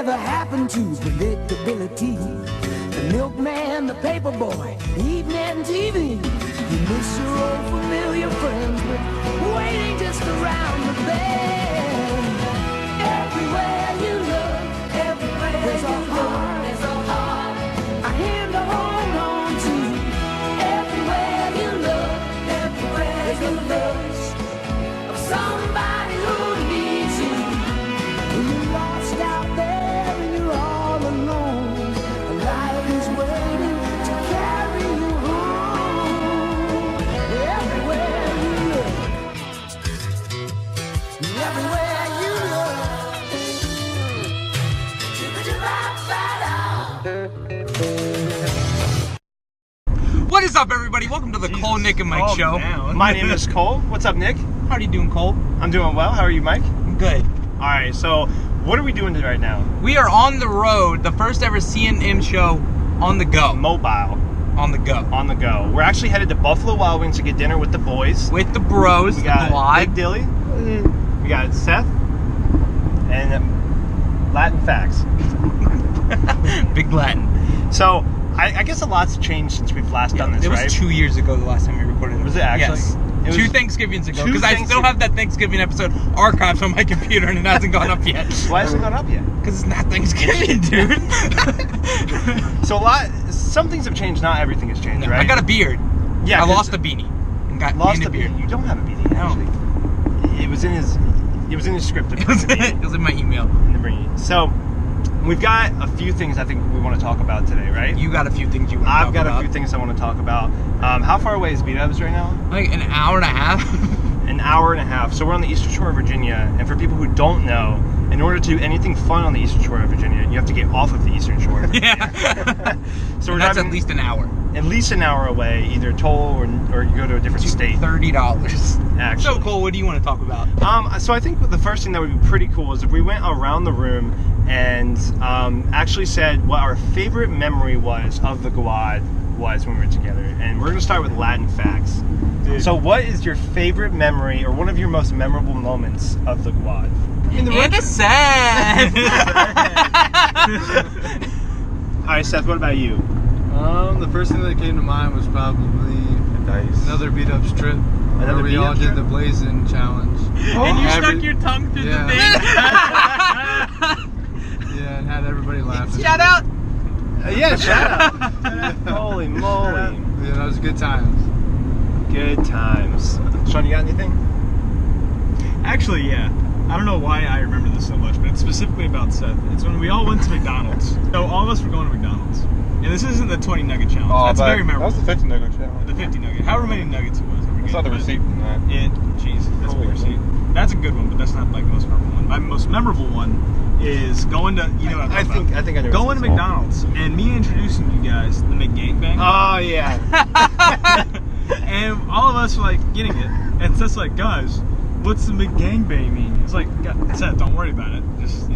Whatever happened to predictability? The milkman, the paper boy, evening TV. You miss your old familiar friends, but waiting just around the bend. Everywhere you look, everywhere there's a heart, a hand to hold on to. Everywhere you look, everywhere there's the looks of somebody who needs you. When you're lost out there and you're all alone, life is waiting to carry you home. Everywhere you look, everywhere you look. What is up, everybody? Welcome to the Cole, Nick, and Mike show. My name is Cole. What's up, Nick? How are you doing, Cole? I'm doing well. How are you, Mike? I'm good. All right, so what are we doing right now? We are on the road, the first ever CNN show on the go. Mobile. On the go. On the go. We're actually headed to Buffalo Wild Wings to get dinner with the boys. With the bros, We got live. Big Dilly. We got Seth. And Latin facts. Big Latin. So, I guess a lot's changed since we've last done this, it was right? 2 years ago the last time we recorded it. Was it actually? Yes. It was 2 Thanksgivings ago. two Because I still have that Thanksgiving episode archived on my computer and it hasn't gone up yet. Why hasn't it gone up yet? Because it's not Thanksgiving, dude. So some things have changed, not everything has changed, right? I got a beard. Yeah, I lost a beanie. And got Lost a a beard. You don't have a beanie, actually. It was in his script. It was in my email. So, we've got a few things I think we want to talk about today, right? You got a few things you want to talk about. I've got a few things I want to talk about. How far away is B-Dubs right now? Like an hour and a half. An hour and a half. So we're on the Eastern Shore of Virginia, and for people who don't know, in order to do anything fun on the Eastern Shore of Virginia, you have to get off of the Eastern Shore of Virginia. Yeah. So we're that's driving at least an hour. At least an hour away, either toll or you go to a different state. $30. Actually. So, Cole, what do you want to talk about? So I think the first thing that would be pretty cool is if we went around the room and actually said what our favorite memory was of the Guad was when we were together. And we're going to start with Latin facts. Dude. So what is your favorite memory or one of your most memorable moments of the Guad? And a Seth! All right, Seth, what about you? The first thing that came to mind was probably another beat-ups trip. Another where we all did the blazing challenge. And you stuck your tongue through the thing? Yeah, and had everybody laughing. Shout out! Yeah, shout out. Holy moly. Yeah, that was good times. Good times. Sean, you got anything? Actually, yeah. I don't know why I remember this so much, but it's specifically about Seth. It's when we all went to McDonald's. So all of us were going to McDonald's. And this isn't the 20 nugget challenge. That's very memorable. That was the 50 nugget challenge. The 50 nugget. However many nuggets it was. I saw the receipt in that. Jeez, that's a big receipt. That's a good one, but that's not like the most memorable one. My most memorable one is going to, you know what I'm talking about. I think I know. Going to McDonald's and me introducing you guys to the McGangbang. Oh, yeah. And all of us were like getting it. And Seth's like, guys, what's the McGangbang mean? It's like, Seth, don't worry about it. Just,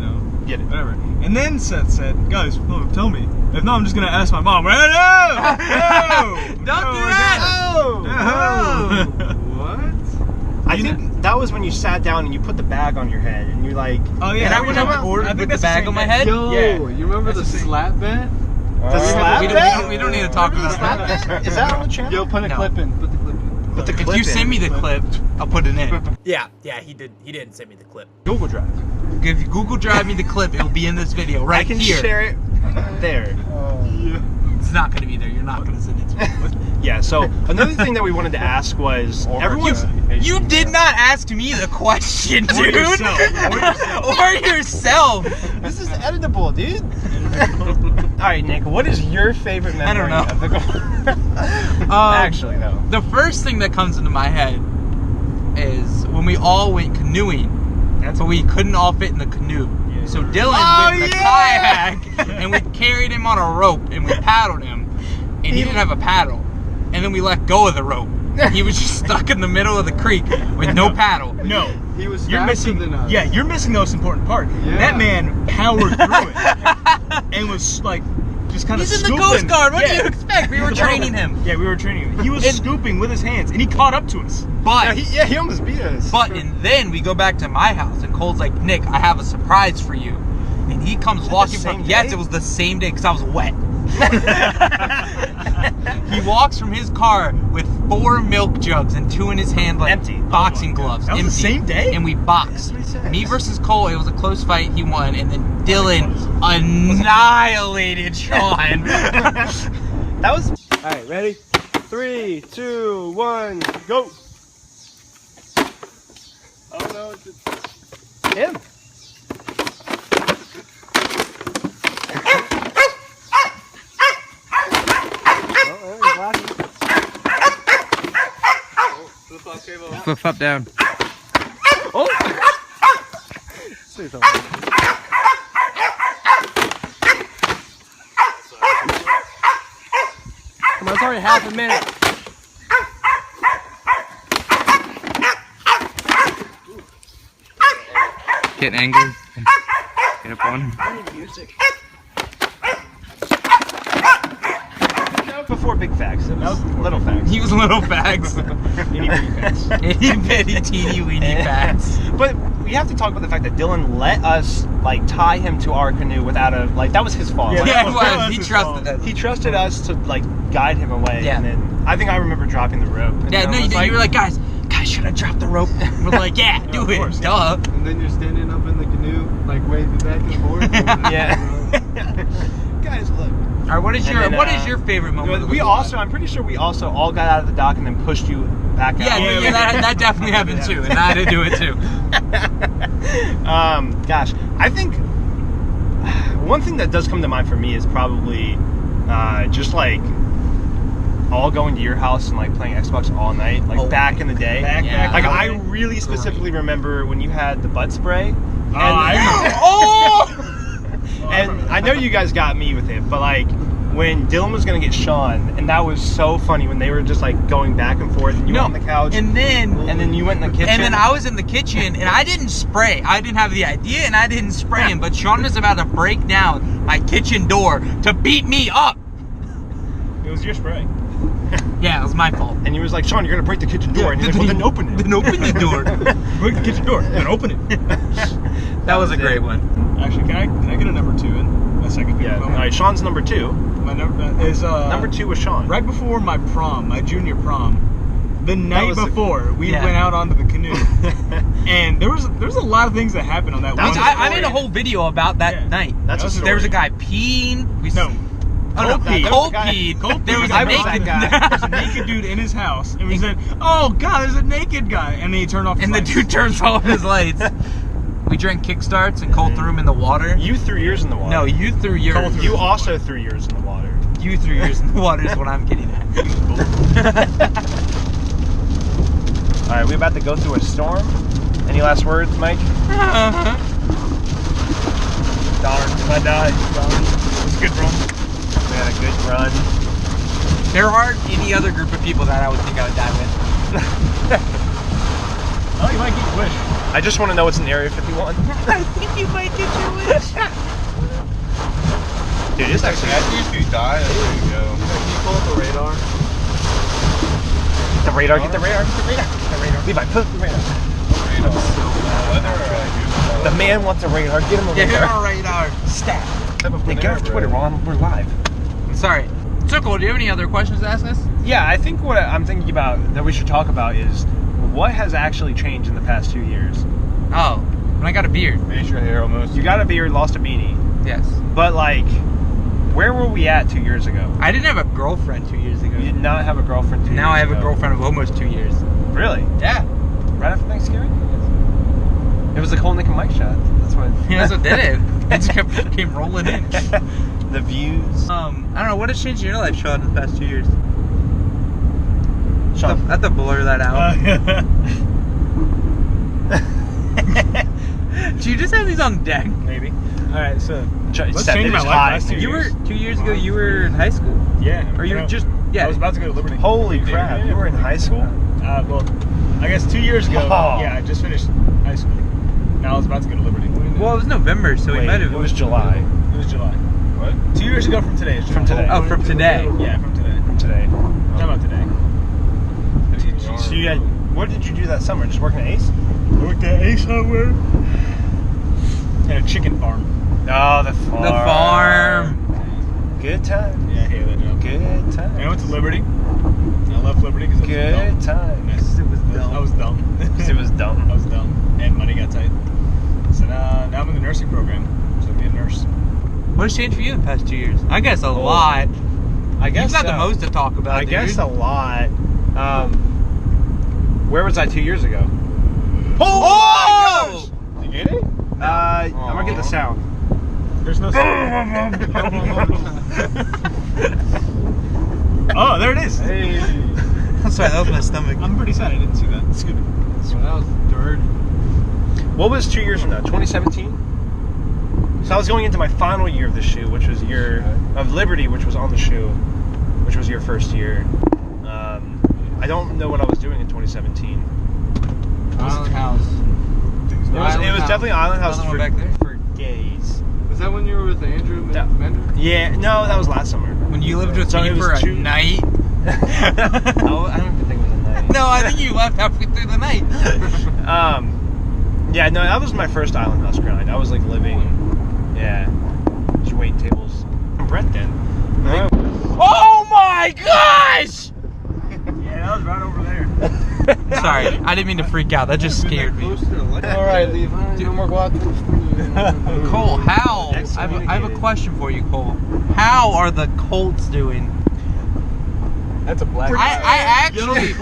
Get it. Whatever. And then Seth said, guys, no, tell me. If not, I'm just going to ask my mom. No! Don't do that! Oh! What? I think that was when you sat down and you put the bag on your head and you like... Oh, yeah. And I went up and ordered with the bag on my head? Yo, Yeah. you remember the slap bet? The slap bet? We don't need to talk about that. Is that on the channel? Yo, put a clip in. Put the clip in. Put the If clip you send me the clip, I'll put it in. Yeah, he did. He didn't send me the clip. Google Drive. If you Google Drive me the clip, it'll be in this video right I can here. share it there. It's not going to be there. You're not going to send it to me. Yeah, so another thing that we wanted to ask was everyone's... You did not ask me the question, dude. Or yourself. This is editable, dude. All right, Nick, what is your favorite memory I don't know. of the Actually, though. The first thing that comes into my head is when we all went canoeing, but we couldn't all fit in the canoe. So Dylan went in a kayak, and we carried him on a rope, and we paddled him, and he didn't have a paddle. And then we let go of the rope. He was just stuck in the middle of the creek with no paddle. No. He was You're faster missing than us. Yeah, you're missing the most important part. Yeah. That man powered through it and was like just kind of He's in scooping. the Coast Guard. What do Yeah. you expect? We were training him. Yeah, we were training him. He was scooping with his hands, and he caught up to us. But He almost beat us. and then we go back to my house, and Cole's like, Nick, I have a surprise for you. and he comes walking same from. Yes, day? it was the same day because I was wet. He walks from his car with 4 milk jugs and 2 in his hand, like Empty. boxing gloves. That was the empty. same day? And we boxed. That's what he said. Me versus Cole. It was a close fight. He won, and then Dylan annihilated Sean. That was. All right, ready? 3, 2, 1, go. Oh no, it's Him. Flip up down. Come on, it's already half a minute. Get angry. Get up on him. Before big facts, it was little facts. He was little fags. Itty bitty facts. Itty bitty teeny weeny fags. But we have to talk about the fact that Dylan let us like tie him to our canoe without a like that was his fault. Yeah, Like, Yeah, it that was. was He his trusted fault. us. he trusted us to like guide him away. Yeah. And then I think I remember dropping the rope. And Yeah, Dylan no, you was did. You were like, guys, should I drop the rope? We're like, yeah, do of it. course. Duh. And then you're standing up in the canoe, like waving back and forth. yeah. Guys, look. All right, what is And your then, what is your favorite moment? We also, I'm pretty sure we also all got out of the dock and then pushed you back out. Yeah, that definitely happened too, and I had to do it too. Gosh, I think one thing that does come to mind for me is probably just like all going to your house and like playing Xbox all night, like back in the day. Yeah. Like I really specifically remember when you had the butt spray. And, and I know you guys got me with it, but like when Dylan was gonna get Sean, and that was so funny when they were just like going back and forth, and you were on the couch, and then you went in the kitchen, and then I was in the kitchen, and I didn't spray. I didn't have the idea, and I didn't spray him. But Sean was about to break down my kitchen door to beat me up. It was your spray. Yeah, it was my fault. and he was like, Sean, you're gonna break the kitchen door, and he's like, well, then open it. Then open the door. Break the kitchen door and open it. That was a great one. Actually, can I get a number 2 in a second? Yeah. All right, Sean's number 2. My number is Number 2 was Sean. right before my prom, my junior prom. The night was the- before, we Yeah. went out onto the canoe, and there was a lot of things that happened on that That one. was I made a whole video about that Yeah. night. That's a That was- story. There was a guy peeing. No. Oh, no, Cole peed. Cole There was a guy- peed. Cole There was peed. a I was naked that guy. There's a naked dude in his house, and we said, "Oh God, there's a naked guy," and then he turned off. His And the lights. dude turns off his lights. We drank kickstarts and Cole threw him in the water. You threw yours in the water. No, you threw yours. Cole threw You his in the also water. threw yours in the water. You threw yours in the water is what I'm getting at. All right, we about to go through a storm. Any last words, Mike? Darn, I died. Darn. It was a good run. We had a good run. There aren't any other group of people that I would think I would die with. Oh, you might get your wish. I just want to know what's in Area 51. I think you might get your wish. Dude, it's actually If you die, there you go. Can you pull up the radar? the radar. Get the radar. Get the radar. Get the radar. Levi, put the radar. The man wants a radar. Get him a Yeah, radar. you're right now. Stat. Hey, get off Twitter, Ron. We're live. Sorry. So cool. Do you have any other questions to ask us? Yeah, I think what I'm thinking about that we should talk about is what has actually changed in the past 2 years. Oh, when I got a beard. Facial hair almost. You got a beard, lost a beanie, Yes. but like, where were we at 2 years ago? I didn't have a girlfriend 2 years ago. You did not have a girlfriend 2 years ago. Now I have a girlfriend of almost 2 years. Really? Yeah. Right after Thanksgiving? It was the Cole, Nick, and Mike shot. That's what. Yeah, that's what did it. It just came rolling in. The views. I don't know. What has changed in your life, Sean, in the past 2 years? Sean. I have to blur that out. Do you just have these on deck? Maybe. All right, so let's Seth, change it my is life hot. last 2 You years. were 2 years ago. You were in high school, Yeah. or you I were know. just I was about to go to Liberty. Holy crap! You were in high school? Well, I guess 2 years ago. Oh. Yeah, I just finished high school. Now I was about to go to Liberty. Well, it was November, so we Wait, might have. it was July. It was July. What? 2 years ago from today. It's From July. today. Oh, from today. Yeah, from today. From today. Talking about today. So you had, what did you do that summer? Just working at Ace? I worked at Ace Hardware. And a chicken farm. Oh, the farm. The farm. Good time. Yeah, I hate that job. Good time. And I went to Liberty. I left Liberty because Good time. It was dumb. I was dumb. It was dumb. I was dumb. And money got tight. So now I'm in the nursing program. So I'll be a nurse. What has changed for you in the past 2 years? I guess a lot. I guess You've got so. the most to talk about. I guess dude. a lot. Where was I 2 years ago? Oh! Did you get it? I'm gonna get the sound. There's no sound. Oh, there it is. Hey. I'm sorry, that was my stomach. I'm pretty sad I didn't see that. It's good. So that was dirty. What was 2 years from now? 2017? So I was going into my final year of the shoe, which was year of Liberty, which was on the shoe, which was your first year. I don't know what I was doing in 2017. Island House. It was definitely Island House Another one back there? for days. Was that when you were with Andrew Mender? Yeah, no, that was last summer. When you lived with So me it was for a two- night. Oh, I don't even think it was a night. No, I think you left halfway through the night. Yeah, no, that was my first Island House grind. I was like living, just waiting tables. Brett then. Oh my gosh! Yeah, that was right over there. Sorry, I didn't mean to freak out. That just scared me. Alright, Levi. No more guac. Cole, how? I have a question for you, Cole. How are the Colts doing? That's a black. I actually,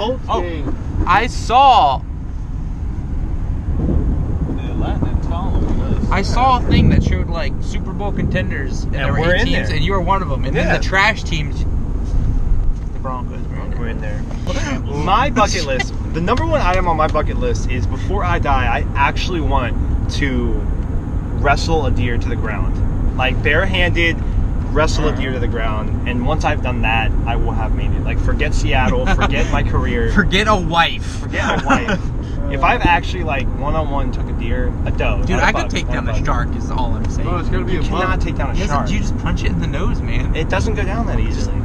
I saw I saw a thing that showed like Super Bowl contenders, and there were we're 8 in teams, there. and you were one of them. And Yeah. then the trash teams, the Broncos, were in there. We're in there. My bucket list, the number one item on my bucket list is before I die, I actually want to wrestle a deer to the ground. Like barehanded, wrestle a deer to the ground. And once I've done that, I will have made it. Like forget Seattle, forget my career, Forget a wife. forget my wife. If I've actually like one-on-one took a deer, a doe. Dude, not a I buck, could take not down a the buck. shark. Is all I'm saying. Oh, it's gotta be You a cannot buck. take down a Yes, shark. you just punch it in the nose, man. It doesn't go down that easily.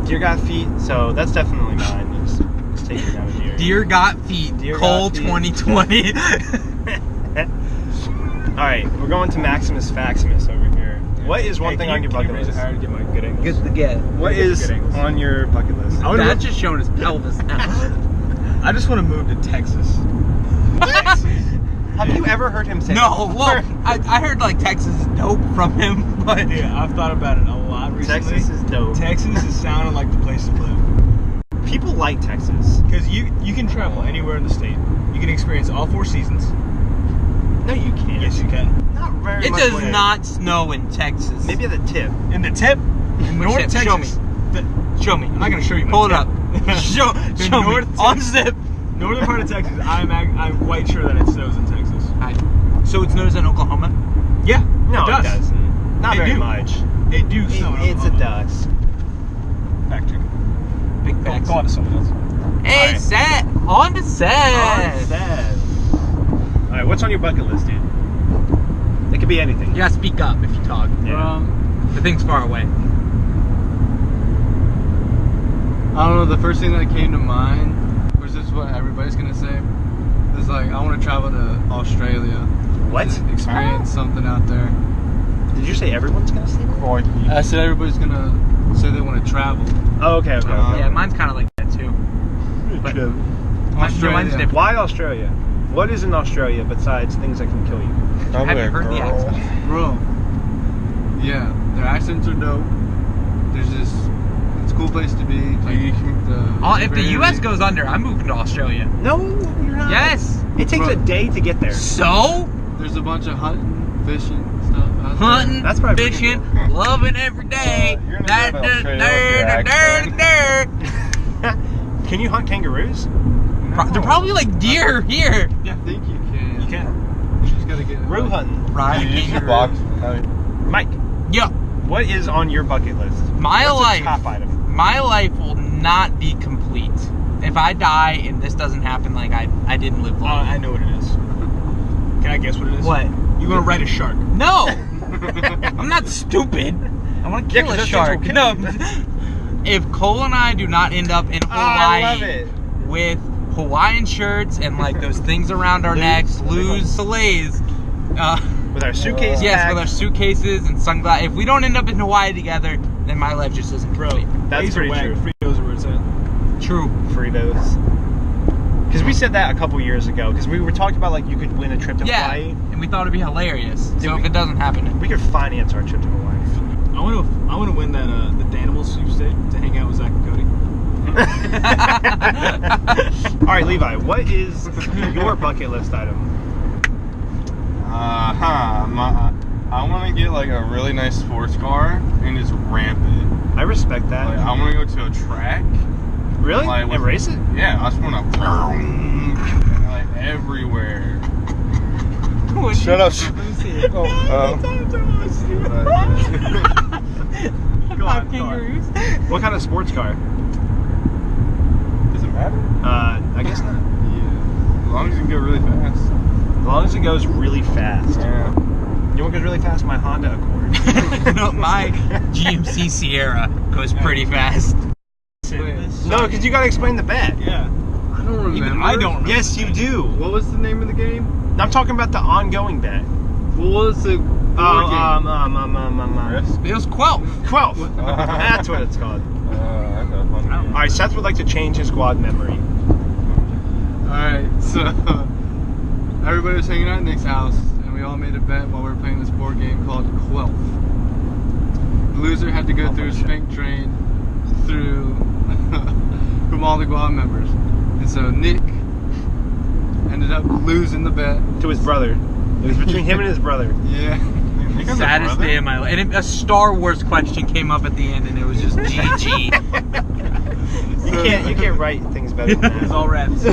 Deer got feet, so that's definitely mine. Is taking down a deer. Deer got feet. Deer Cole got feet. 2020. All right, we're going to Maximus Faximus over here. What is one thing on your bucket list? Higher to get my good angles. Good to get. What is on your bucket list? I would That's just showing his pelvis now. I just want to move to Texas. Have you ever heard him say No, that? well, I heard like Texas is dope from him, but Yeah, I've thought about it a lot recently. Texas is dope. Texas is sounding like the place to live. People like Texas. Because you can travel anywhere in the state. You can experience all 4 seasons. No, you can't. Yes, you can. Not very it much. does way. not snow in Texas. Maybe at the tip. In the tip, in Which North tip? Texas. Show me. Show me. I'm not going to show you. my Pull it tip. up. show me. North Unzip. Northern part of Texas, I'm quite sure that it snows in Texas. So it snows in Oklahoma? Yeah, No, it it does. doesn't. Not It very do. much. It do snow in It's a Oklahoma. dust. Fact check. Big facts. Go on to someone else. Hey, Alright. set. On to set. All right, what's on your bucket list, dude? It could be anything. You gotta speak up if you talk. Yeah. The thing's far away. I don't know, the first thing that came to mind, which is what everybody's gonna say, is like, I want to travel to Australia. What? And experience something out there. Did you say everyone's gonna say that? I said everybody's gonna say they want to travel. Oh, okay, okay. okay. Yeah, mine's kind of like that too. But mine's different. Why Australia? What is in Australia besides things that can kill you? Have you heard the accent? Bro. Yeah, their accents are dope. There's this, it's a cool place to be. Like, If the U.S. goes under, I'm moving to Australia. No, you're not. Yes. It takes a day to get there. So There's a bunch of hunting, fishing stuff out there. hunting, That's probably pretty fishing, loving every day. You're gonna go to Australia with your Can you hunt kangaroos? They're probably like deer here. I think you can. You can. You just gotta get Root hunting. Ride a You should kangaroo. box. Mike, Yeah, what is on your bucket list? my What's life. the top item? My life will not be complete if I die and this doesn't happen. Like I didn't live long. I know what it is. Can I guess what it is? What? You want to ride a shark? No, I'm not stupid. I want to Yeah, kill 'cause a those shark. things No. will If Cole and I do not end up in Hawaii I love it. with Hawaiian shirts and like those things around our necks, lose fillets, With our suitcase Yes, packed. with our suitcases and sunglasses. If we don't end up in Hawaii together, then my life just isn't complete. That's Razor pretty wag, true. Fritos are where it's at. True. Fritos. Because we said that a couple years ago. Because we were talking about like you could win a trip to Yeah, Hawaii. and we thought it'd be hilarious. So we- if it doesn't happen, We could finance our trip to Hawaii. I want to win that the Danimal sweepstake to hang out with Zach and Cody. All right, Levi, what is your bucket list item? I want to get like a really nice sports car and just ramp it. I respect that. Like, I want to go to a track. Really? Like, And race it? Yeah, I just want to like everywhere. Shut up. Go on, kangaroos. What kind of sports car? Does it matter? I guess not. Yeah. As long as you can go really fast. As long as it goes really fast. Yeah. You know what goes really fast? My Honda Accord. no, my GMC Sierra goes pretty fast. No, because you gotta explain the bet. Yeah. I don't remember. Even I don't remember. Yes, you do. What was the name of the game? I'm talking about the ongoing bet. What was the board game? Risk? It was Quelp. Quelf. That's what it's called. That's a fun game. All right, Seth would like to change his squad memory. Alright, so everybody was hanging out at Nick's house, and we all made a bet while we were playing this board game called Quelf. The loser had to go through a spank train through from all the Guam members. And so Nick ended up losing the bet. To his brother. It was between him and his brother. Yeah. Saddest day of my life. And a Star Wars question came up at the end, and it was just GG. You can't write things better than that. It's all wraps.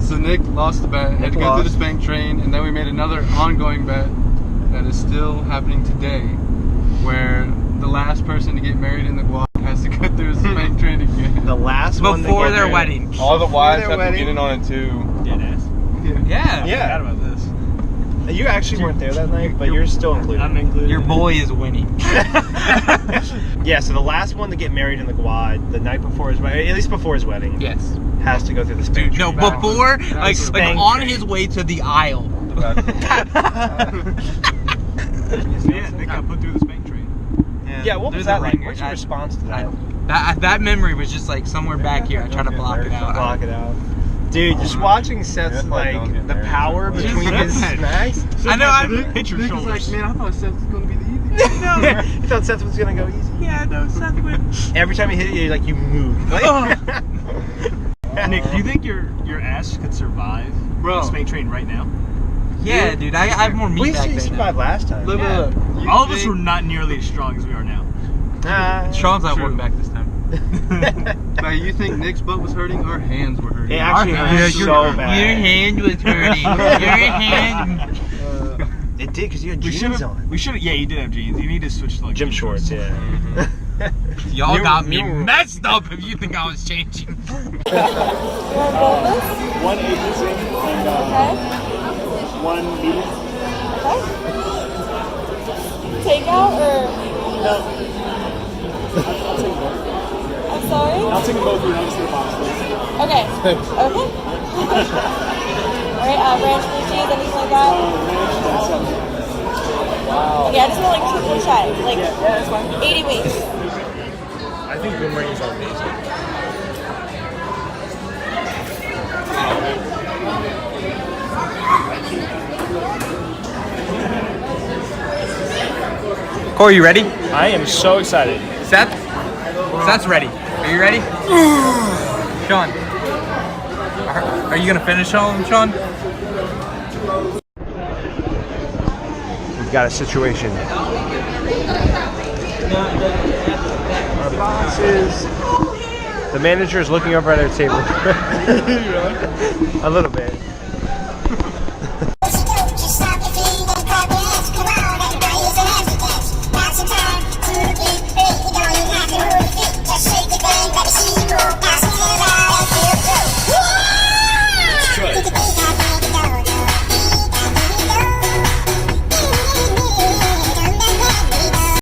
So Nick lost the bet, had to go through the spank train, and then we made another ongoing bet that is still happening today, where the last person to get married in the Guam has to go through a spank train again. The last one to Before get their married. wedding. All the wives their have to wedding. get in on it too. Dead ass. Yeah. Yeah. Forgot about this. You actually weren't there that night, but you're still included. I'm included. Your boy is winning. Yeah, so the last one to get married in the quad the night before his wedding, at least before his wedding, Yes. has to go through the spank Dude, no, train. before, like spank on train. his way to the aisle. Yeah, Nick got put through the spank train. Yeah, what was There's that a like? ringer. What's your response to that? That memory was just like somewhere back here. I tried to block it out. Block it out. Dude, just watching Seth's like the power between his smacks. I know. Hit your shoulders. man, I thought Seth was going to be the easy one. You thought Seth was gonna go easy. Yeah, no, Seth went. Every time he hit you, like you moved. Like, Nick, do you think your ass could survive Bro. the spank train right now? Yeah, dude, I have more meat we back there survived now. last time. Look, Yeah. look. You All of us think- were not nearly as strong as we are now. Sean's not True. one back this time. Now, you think Nick's butt was hurting? Our hands were hurting. It actually hurt so bad. Your hand was hurting. Your hand. It did because you had We should jeans have. on. We should have. Yeah, you did have jeans. You need to switch to like Gym shorts, yeah. Y'all got me you- messed up if you think I was changing. One agency and one medium. Takeout or? No, I'm sorry? I'll take them both. You know, just get a box, please. Okay. Okay. Alright, ranch blue cheese, anything like that? Ranch, that's Okay, I just want like 2 more shots. Like, yeah, that's fine. 80 weeks. I think good rings are amazing. Corey, you ready? I am so excited. Seth? Seth's ready. Are you ready? Sean. Are you gonna finish on Sean? We've got a situation. Our bosses. The manager is looking over at our table. A little bit.